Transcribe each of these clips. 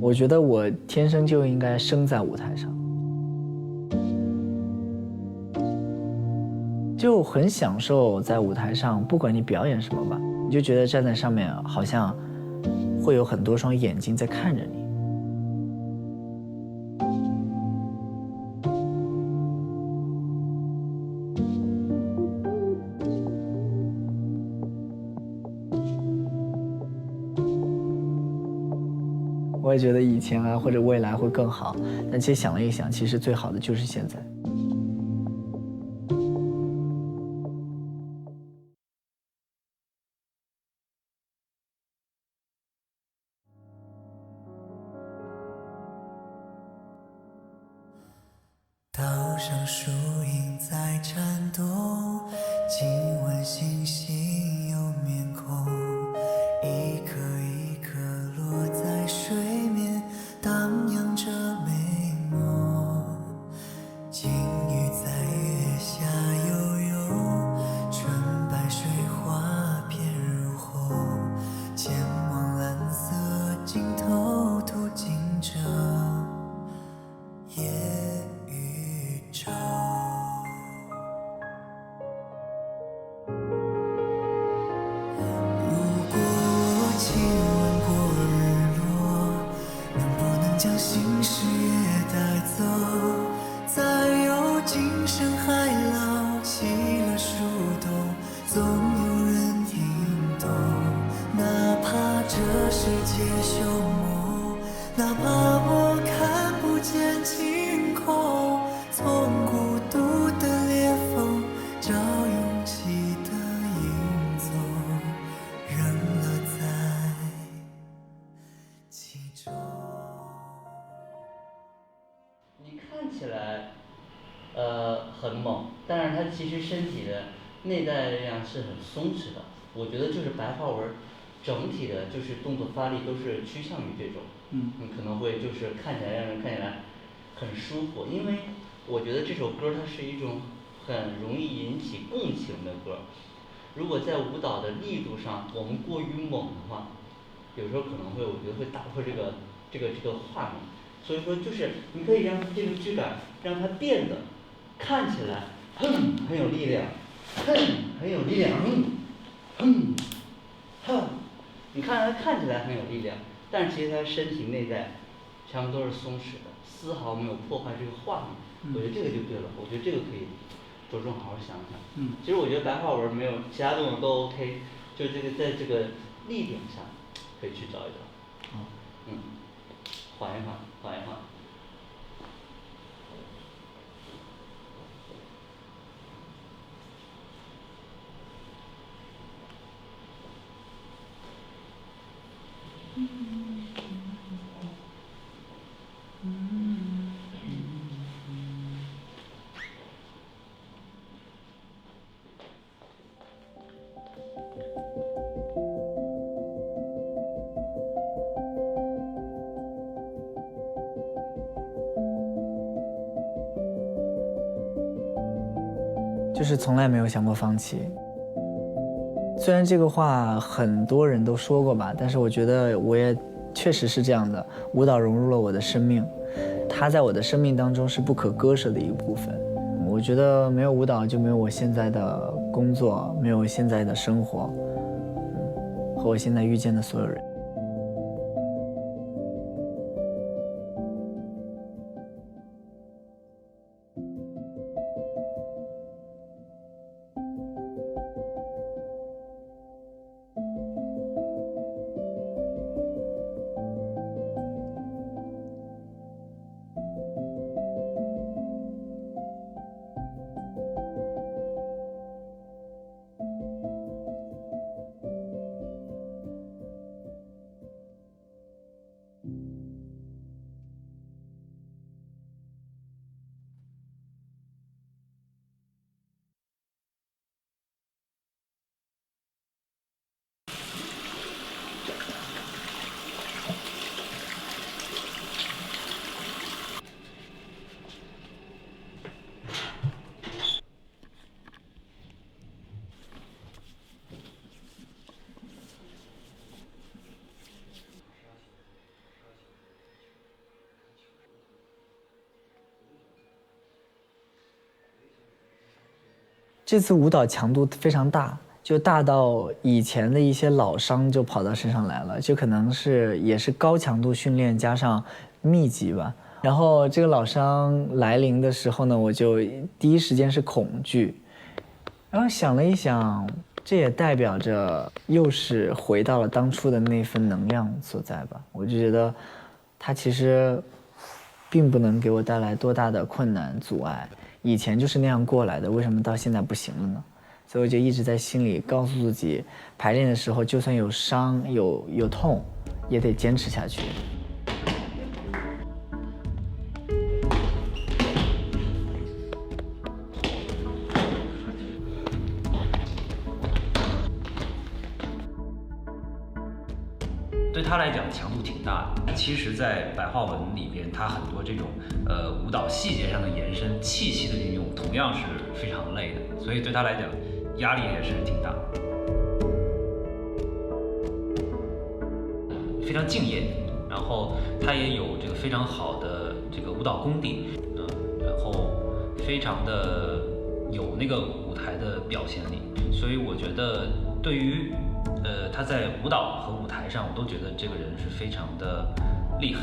我觉得我天生就应该生在舞台上，就很享受在舞台上，不管你表演什么吧，你就觉得站在上面好像会有很多双眼睛在看着你。我也觉得以前啊或者未来会更好，但其实想了一想，其实最好的就是现在。岛上树影在颤动，今晚星星有面孔，一颗一颗落在水面，荡漾着美梦。鲸鱼在月下游泳，纯白水花片如虹，前往蓝色尽头，途经着夜宇宙。如果我亲吻过日落，能不能将心事也带走？再有今生海老，起了树洞，总有人听懂。哪怕这世界凶猛，哪怕我看不见晴空，从孤独的裂缝找勇气的影踪，扔了在其中。你看起来，很猛，但是它其实身体的内在力量是很松弛的。我觉得就是白话文，整体的就是动作发力都是趋向于这种，你可能会就是看起来让人看起来很舒服，因为我觉得这首歌它是一种很容易引起共情的歌。如果在舞蹈的力度上我们过于猛的话，有时候可能会我觉得会打破这个画面。所以说就是你可以让这个质感让它变得看起来很有力量，很有力量，你看它看起来很有力量，但是其实它身体内在全部都是松弛的，丝毫没有破坏这个画面。我觉得这个就对了，我觉得这个可以着重好好想想。其实我觉得白话文没有其他动作都 OK， 就这个在这个力点上可以去找一找。缓一缓，缓一缓。就是从来没有想过放弃。虽然这个话很多人都说过吧，但是我觉得我也确实是这样的。舞蹈融入了我的生命，它在我的生命当中是不可割舍的一部分。我觉得没有舞蹈就没有我现在的工作，没有现在的生活，和我现在遇见的所有人。这次舞蹈强度非常大，就大到以前的一些老伤就跑到身上来了，就可能也是高强度训练加上密集吧。然后这个老伤来临的时候呢，我就第一时间是恐惧，然后想了一想，这也代表着又是回到了当初的那份能量所在吧。我就觉得它其实并不能给我带来多大的困难阻碍，以前就是那样过来的，为什么到现在不行了呢？所以我就一直在心里告诉自己，排练的时候就算有伤有痛，也得坚持下去。对他来讲强度挺大的。其实，在白话文里边，它很多这种舞蹈细节上的延伸、气息的运用，同样是非常累的，所以对他来讲压力也是挺大。非常敬业，然后他也有这个非常好的这个舞蹈功底，然后非常的有那个舞台的表现力，所以我觉得对于他在舞蹈和舞台上，我都觉得这个人是非常的厉害。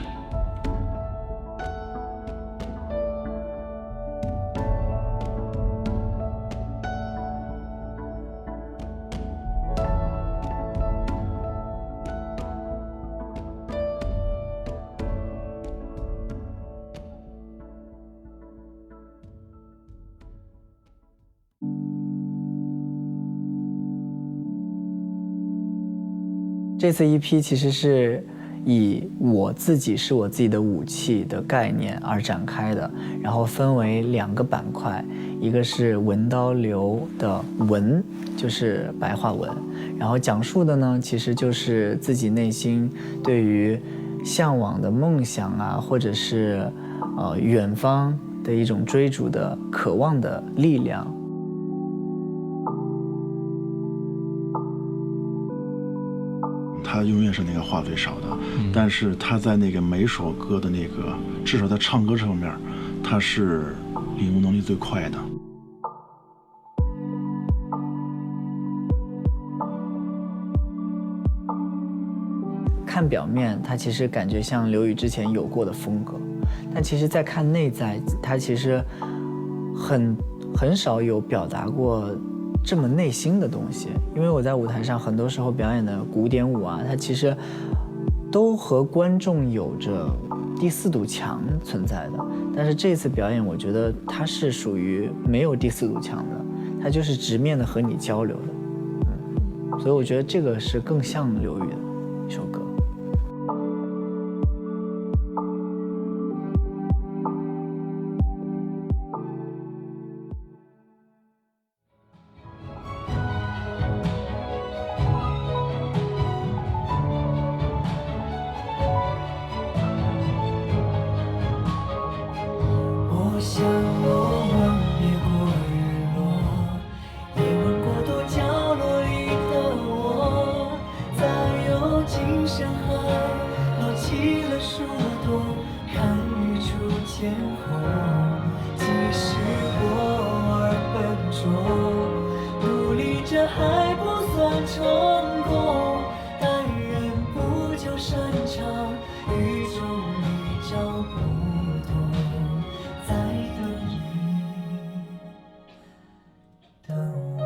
这次EP其实是以我自己是我自己的武器的概念而展开的，然后分为2个板块，一个是文刀流的文，就是白话文，然后讲述的呢其实就是自己内心对于向往的梦想啊，或者是远方的一种追逐的渴望的力量。他永远是那个话最少的，但是他在那个每首歌的那个，至少在唱歌这方面，他是领悟能力最快的。看表面，他其实感觉像刘宇之前有过的风格，但其实在看内在，他其实很少有表达过这么内心的东西。因为我在舞台上很多时候表演的古典舞啊，它其实都和观众有着第4堵墙存在的，但是这次表演我觉得它是属于没有第4堵墙的，它就是直面的和你交流的。所以我觉得这个是更像刘宇的一首歌。我想我吻别过日落，也吻过多角落里的我，在有尽深海捞起了树朵，看日出见红。即使过而笨拙，努力着还不算成功，但人不就擅长与众里找不同，在等你等我。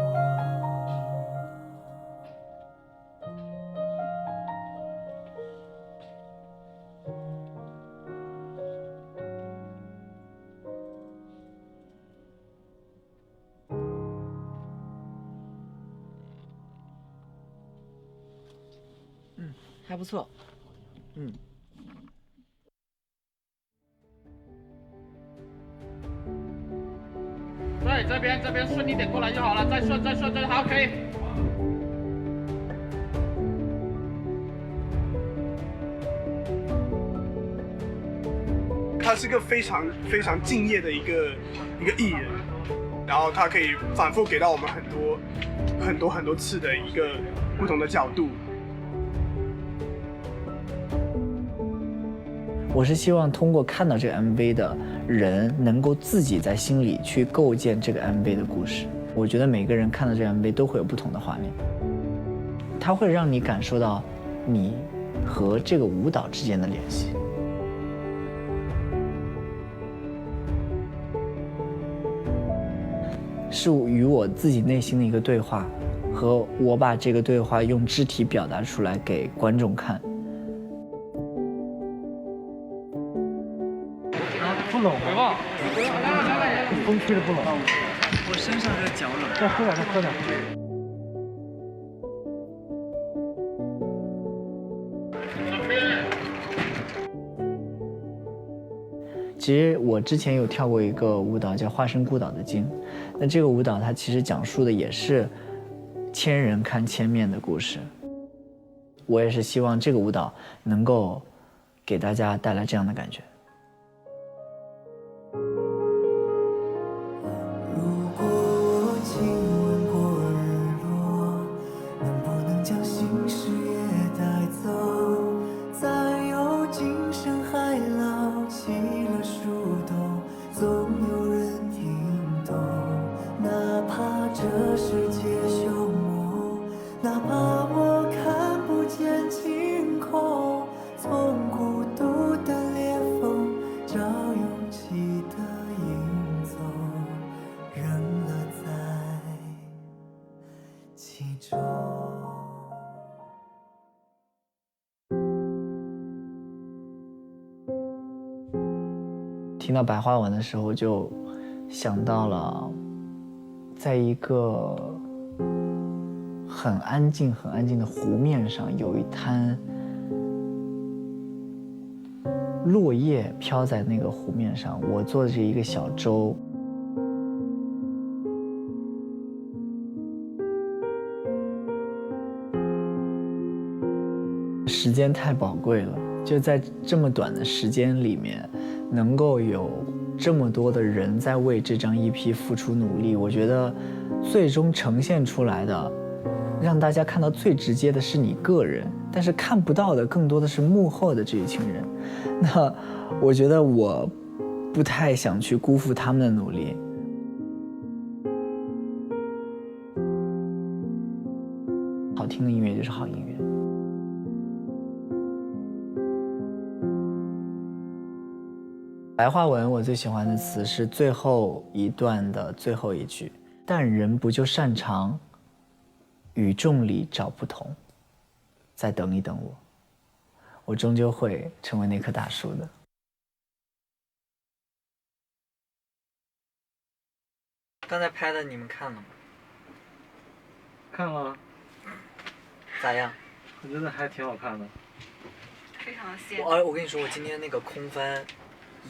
还不错。对，这边顺一点过来就好了，再顺，好，可以。他是个非常敬业的一个艺人，然后他可以反复给到我们很多次的一个不同的角度。我是希望通过看到这个 MV 的人，能够自己在心里去构建这个 MV 的故事，我觉得每个人看到这 MV 都会有不同的画面，它会让你感受到你和这个舞蹈之间的联系。是与我自己内心的一个对话，和我把这个对话用肢体表达出来给观众看。不冷吗？风吹的不冷。我身上这脚冷。再喝点，再喝点。其实我之前有跳过一个舞蹈叫《花生孤岛的鲸》，那这个舞蹈它其实讲述的也是千人看千面的故事。我也是希望这个舞蹈能够给大家带来这样的感觉。如果我亲吻过日落，能不能将心事也带走？再有今生海老，起了树洞，总有人听懂。哪怕这世界朽木，哪怕我看不见晴空，从孤独的裂缝找勇气的影踪，扔了在其中。听到白花纹的时候，就想到了，在一个很安静、很安静的湖面上，有一滩落叶飘在那个湖面上，我坐着一个小舟。时间太宝贵了，就在这么短的时间里面，能够有这么多的人在为这张 EP 付出努力，我觉得最终呈现出来的，让大家看到最直接的是你个人，但是看不到的更多的是幕后的这一群人。那我觉得我不太想去辜负他们的努力。好听的音乐就是好音乐。白话文我最喜欢的词是最后一段的最后一句，但人不就擅长与众里找不同，再等一等我终究会成为那棵大树的。刚才拍的你们看了吗？看了，咋样？我觉得还挺好看的。非常的鲜。我跟你说，我今天那个空翻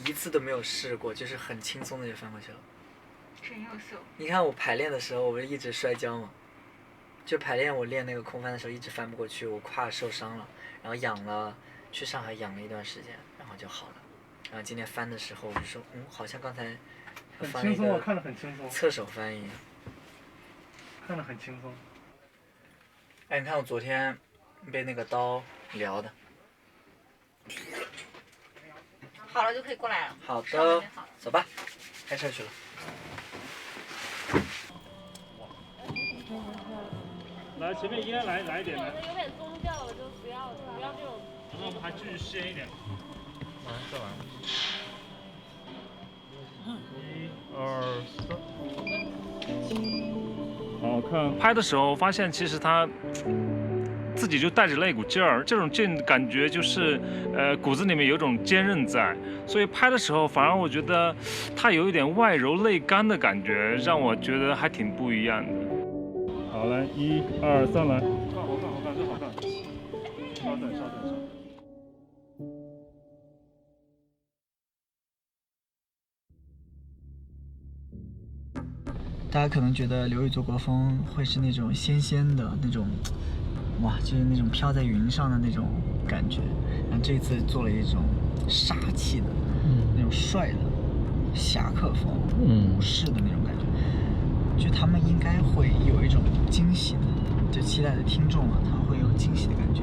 一次都没有试过，就是很轻松的就翻过去了。真优秀。你看我排练的时候，我不是一直摔跤吗？就排练我练那个空翻的时候一直翻不过去，我胯受伤了，然后去上海养了一段时间，然后就好了。然后今天翻的时候我就说，好像刚才很轻松，我看着很轻松。侧手翻译。看着很轻松。哎，你看我昨天被那个刀撩的。好了就可以过来了。好的，走吧，开车去了。来，前面烟来一点来。有点宗教的就不要这种。那我们还继续鲜一点。再来。1、2、3。好看。拍的时候发现，其实他自己就带着那股劲儿，这种劲感觉就是，骨子里面有种坚韧在，所以拍的时候反而我觉得他有一点外柔内刚的感觉，让我觉得还挺不一样的。好，来，1、2、3，来。好看，这好看。稍等。大家可能觉得刘宇做国风会是那种仙仙的那种，哇，就是那种飘在云上的那种感觉。然后这次做了一种杀气的，那种帅的侠客风，武士的那种感觉。就他们应该会有一种惊喜的，就期待的听众啊，他会有惊喜的感觉。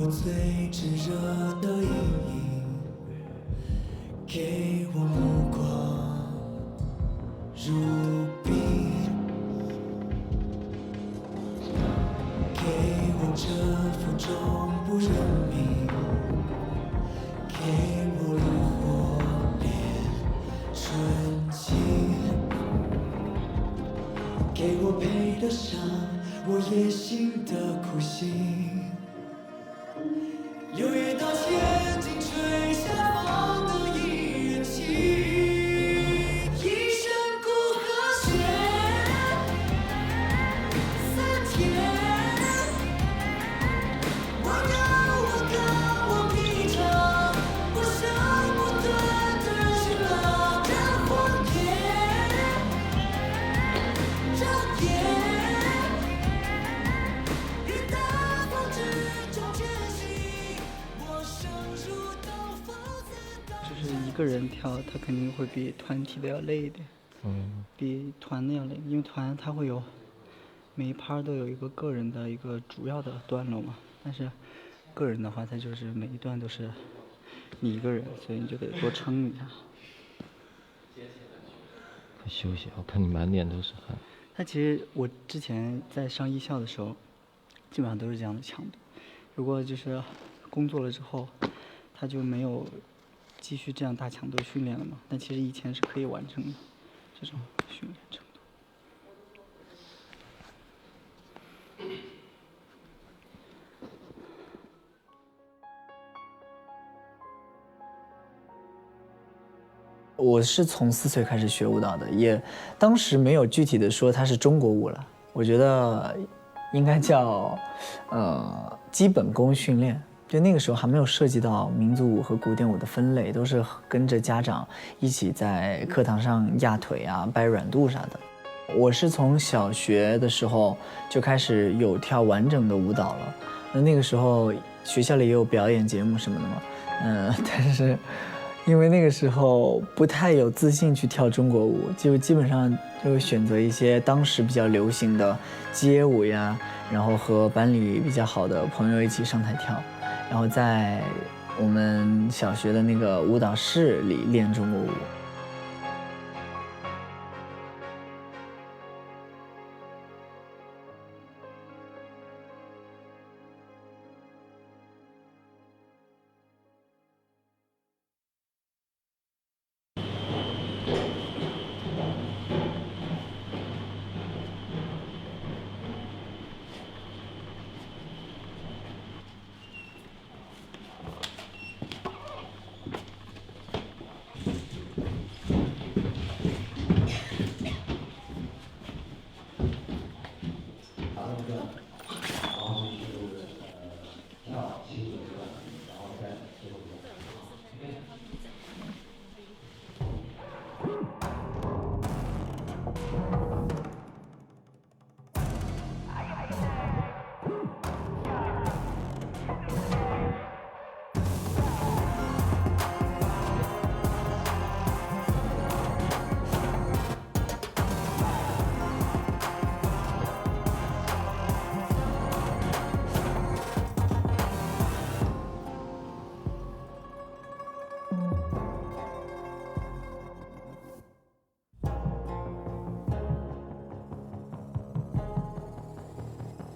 我最炙热的阴影，给我目光如冰，给我这副终不认命，给我炉火烈纯情，给我配得上我野心的苦心。六月到天尽吹下放的一人情，一身孤和血，3天。我披着不想不断的人生了，让谎言睁眼，于大风之中前行，我生如刀锋子当。就是一个人跳，他肯定会比团体的要累一点，比团的要累，因为团它会有每一趴都有一个个人的一个主要的段落嘛，但是个人的话，它就是每一段都是你一个人，所以你就得多撑一下。休息，我看你满脸都是汗。它其实我之前在上艺校的时候，基本上都是这样的强度。如果就是工作了之后，他就没有继续这样大强度训练了嘛。但其实以前是可以完成的这种训练程度。我是从4岁开始学舞蹈的，也当时没有具体的说它是中国舞了，我觉得应该叫基本功训练。就那个时候还没有涉及到民族舞和古典舞的分类，都是跟着家长一起在课堂上压腿啊、掰软肚啥的。我是从小学的时候就开始有跳完整的舞蹈了，那个时候学校里也有表演节目什么的嘛，但是因为那个时候不太有自信去跳中国舞，就基本上就选择一些当时比较流行的街舞呀，然后和班里比较好的朋友一起上台跳，然后在我们小学的那个舞蹈室里练中国舞。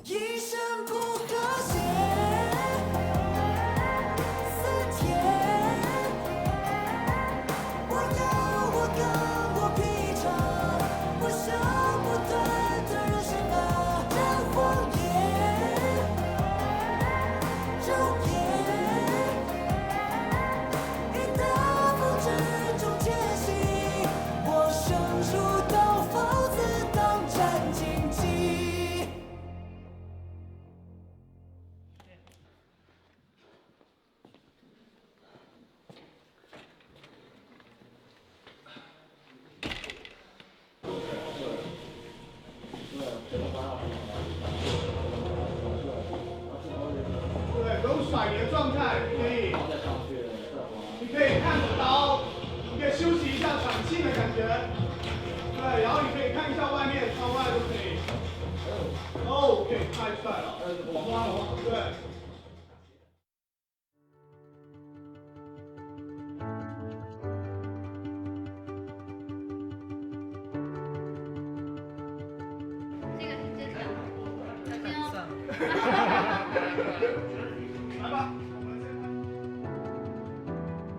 一身不和谐，4天。我披着不想不断的人生啊，让谎言睁眼，于大风之中前行，我生如刀锋子当斩荆棘。对，不用甩你的状态，你可以看着刀，你可以休息一下喘气的感觉。对，然后你可以看一下外面，窗外都可以。OK，太帅了。对。来吧。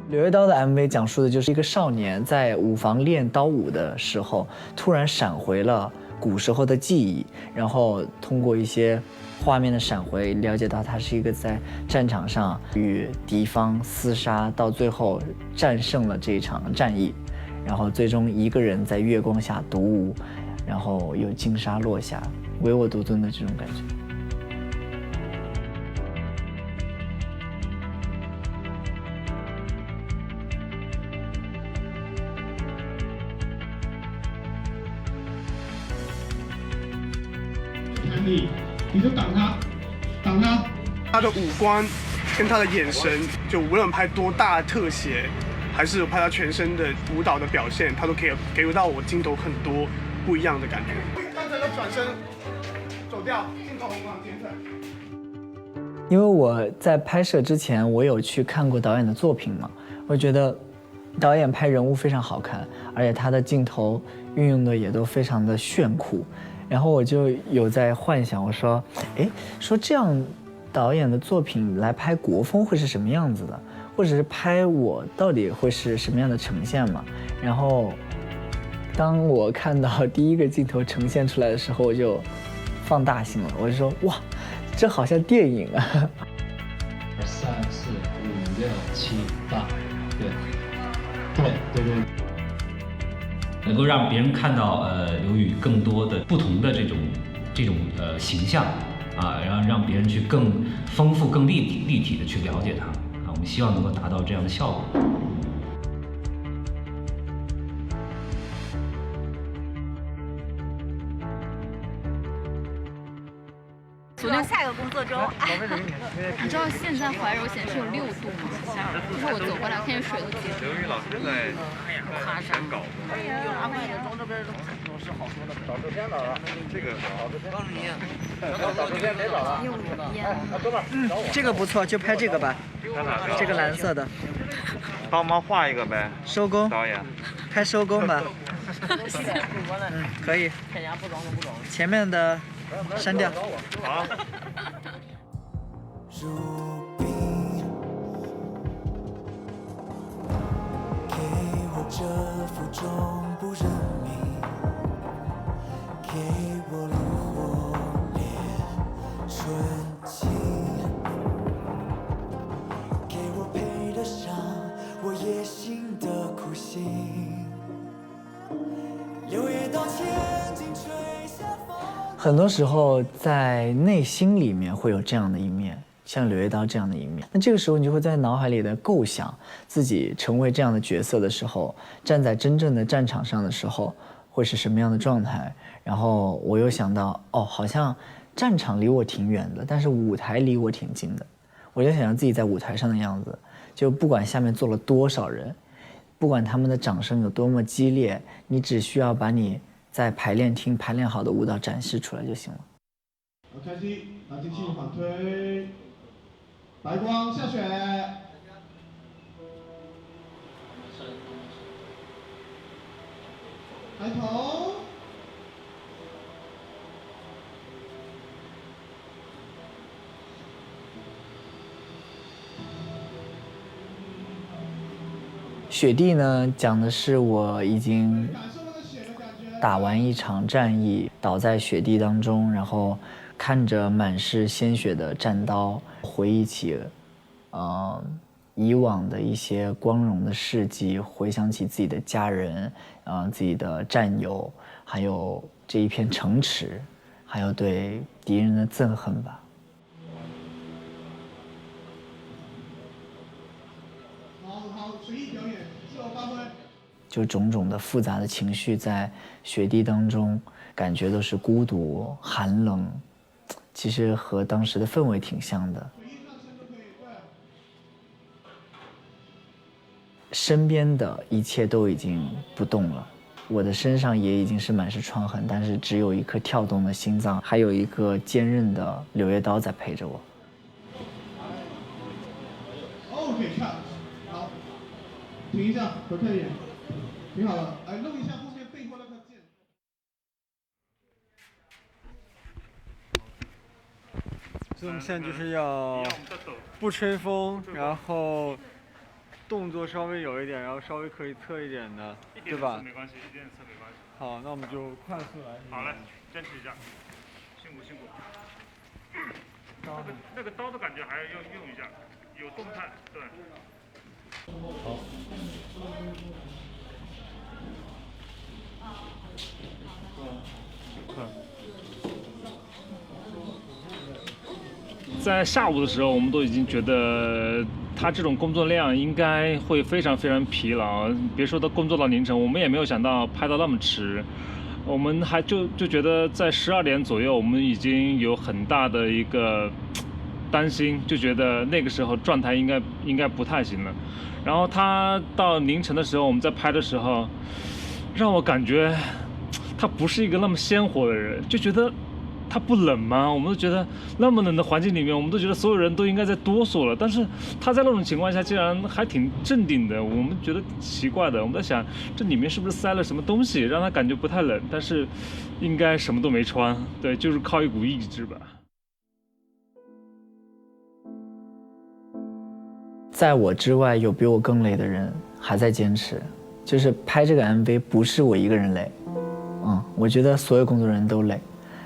柳叶刀的 MV 讲述的就是一个少年在舞房练刀舞的时候，突然闪回了古时候的记忆，然后通过一些画面的闪回，了解到他是一个在战场上与敌方厮杀，到最后战胜了这一场战役，然后最终一个人在月光下独舞，然后有金沙落下，唯我独尊的这种感觉。你就挡他，挡他。他的五官跟他的眼神，就无论拍多大的特写，还是拍他全身的舞蹈的表现，他都可以给到我镜头很多不一样的感觉。他整个转身走掉，镜头往前转。因为我在拍摄之前，我有去看过导演的作品嘛，我觉得导演拍人物非常好看，而且他的镜头运用的也都非常的炫酷。然后我就有在幻想，我说，哎，说这样导演的作品来拍国风会是什么样子的，或者是拍我到底会是什么样的呈现嘛？然后，当我看到第一个镜头呈现出来的时候，我就放大心了，我就说，哇，这好像电影啊！ 2、3、4、5、6、7、8，对。能够让别人看到刘宇更多的不同的这种形象啊，然后让别人去更丰富、更立体的去了解他啊，我们希望能够达到这样的效果。锁定下一个工作中。你知道现在怀柔显示有6度吗？就是我走过来，看见水都结了。刘宇老师在爬山搞。有啥关系？装这边都是好说的。找照片哪儿啊？这个找照片。帮你。找照片谁找的？哥们儿，找我。这个不错，就拍这个吧。这个蓝色的。帮忙画一个呗。收工。导演。拍收工吧。可以。前面的删掉。好。给我这负重不认命，给我炉火烈纯情，给我配得上我野心的苦心，柳叶刀千斤垂下风。很多时候在内心里面会有这样的一面，像柳叶刀这样的一面，那这个时候你就会在脑海里的构想自己成为这样的角色的时候，站在真正的战场上的时候会是什么样的状态。然后我又想到，哦，好像战场离我挺远的，但是舞台离我挺近的。我就想象自己在舞台上的样子，就不管下面坐了多少人，不管他们的掌声有多么激烈，你只需要把你在排练厅排练好的舞蹈展示出来就行了。开机，拿机器反推，白光下雪，抬头，雪地呢，讲的是我已经打完一场战役，倒在雪地当中，然后看着满是鲜血的战刀，回忆起，以往的一些光荣的事迹，回想起自己的家人，自己的战友，还有这一片城池，还有对敌人的憎恨吧。好，随意表演，自我发挥。就种种的复杂的情绪在雪地当中，感觉都是孤独、寒冷，其实和当时的氛围挺像的。身边的一切都已经不动了，我的身上也已经是满是创痕，但是只有一颗跳动的心脏，还有一个坚韧的柳叶刀在陪着我。OK， 看，好，停一下，回看一眼，停好了，来弄一下后面背后那个键。所以我们现在就是要不吹风，然后动作稍微有一点，然后稍微可以侧一点的，对吧？没关系，一点侧没关系。好，那我们就快速来。好嘞，坚持一下，辛苦辛苦。那个刀的感觉还要用一下，有动态，对。好。在下午的时候，我们都已经觉得他这种工作量应该会非常非常疲劳，别说他工作到凌晨，我们也没有想到拍到那么迟。我们还就觉得在12点左右，我们已经有很大的一个担心，就觉得那个时候状态应该不太行了。然后他到凌晨的时候，我们在拍的时候，让我感觉他不是一个那么鲜活的人，就觉得他不冷吗？我们都觉得那么冷的环境里面，我们都觉得所有人都应该在哆嗦了，但是他在那种情况下竟然还挺镇定的，我们觉得奇怪的。我们在想这里面是不是塞了什么东西让他感觉不太冷，但是应该什么都没穿，对，就是靠一股意志吧。在我之外有比我更累的人还在坚持，就是拍这个 MV 不是我一个人累，我觉得所有工作人员都累，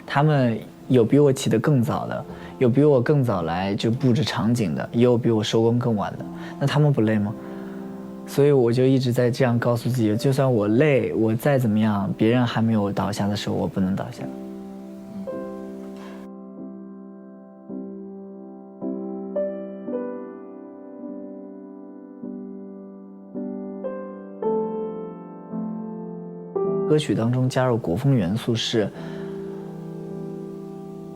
他们有比我起得更早的，有比我更早来就布置场景的，也有比我收工更晚的，那他们不累吗？所以我就一直在这样告诉自己，就算我累，我再怎么样，别人还没有倒下的时候，我不能倒下。歌曲当中加入国风元素是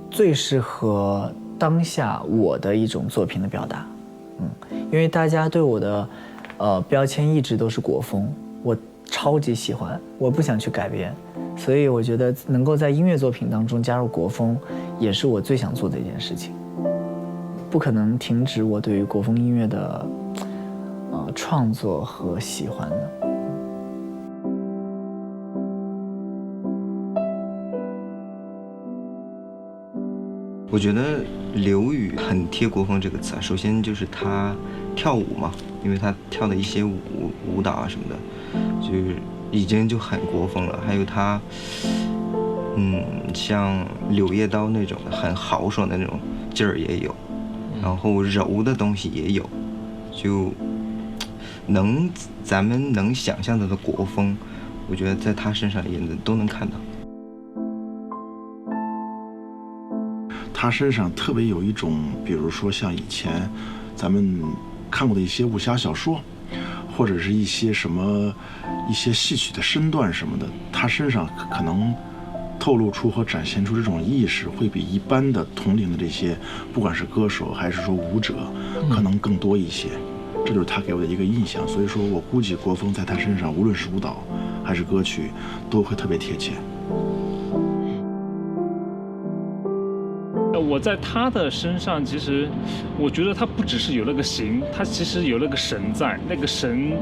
最适合当下我的一种作品的表达，因为大家对我的标签一直都是国风，我超级喜欢，我不想去改变，所以我觉得能够在音乐作品当中加入国风，也是我最想做的一件事情。不可能停止我对于国风音乐的创作和喜欢的。我觉得刘宇很贴国风这个词啊，首先就是他跳舞嘛，因为他跳的一些舞蹈啊什么的，就是已经就很国风了。还有他，像柳叶刀那种很豪爽的那种劲儿也有，然后柔的东西也有，就咱们能想象到的国风，我觉得在他身上也都能看到。他身上特别有一种，比如说像以前咱们看过的一些武侠小说，或者是一些戏曲的身段什么的，他身上可能透露出和展现出这种意识，会比一般的同龄的这些，不管是歌手还是说舞者，可能更多一些。这就是他给我的一个印象。所以说我估计国风在他身上，无论是舞蹈还是歌曲，都会特别贴切。我在他的身上，其实我觉得他不只是有那个形，他其实有那个神在，那个神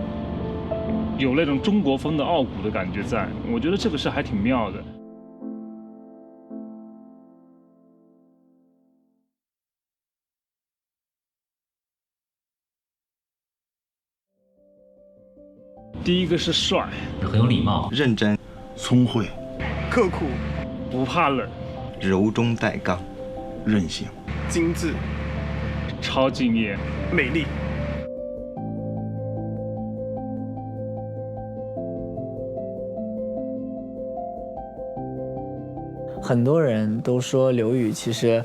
有那种中国风的傲骨的感觉在，我觉得这个是还挺妙的。第一个是帅，很有礼貌，认真，聪慧，刻苦，不怕冷，柔中带刚，任性，精致，超敬业，美丽。很多人都说刘宇其实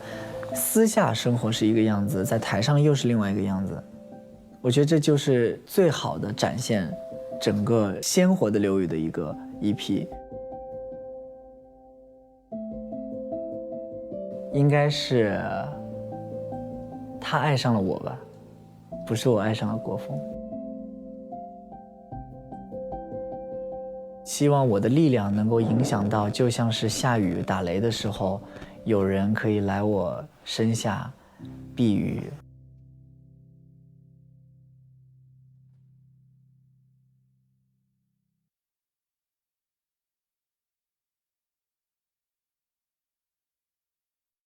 私下生活是一个样子，在台上又是另外一个样子。我觉得这就是最好的展现整个鲜活的刘宇的一个 EP。应该是他爱上了我吧，不是我爱上了国风。希望我的力量能够影响到，就像是下雨打雷的时候，有人可以来我身下避雨。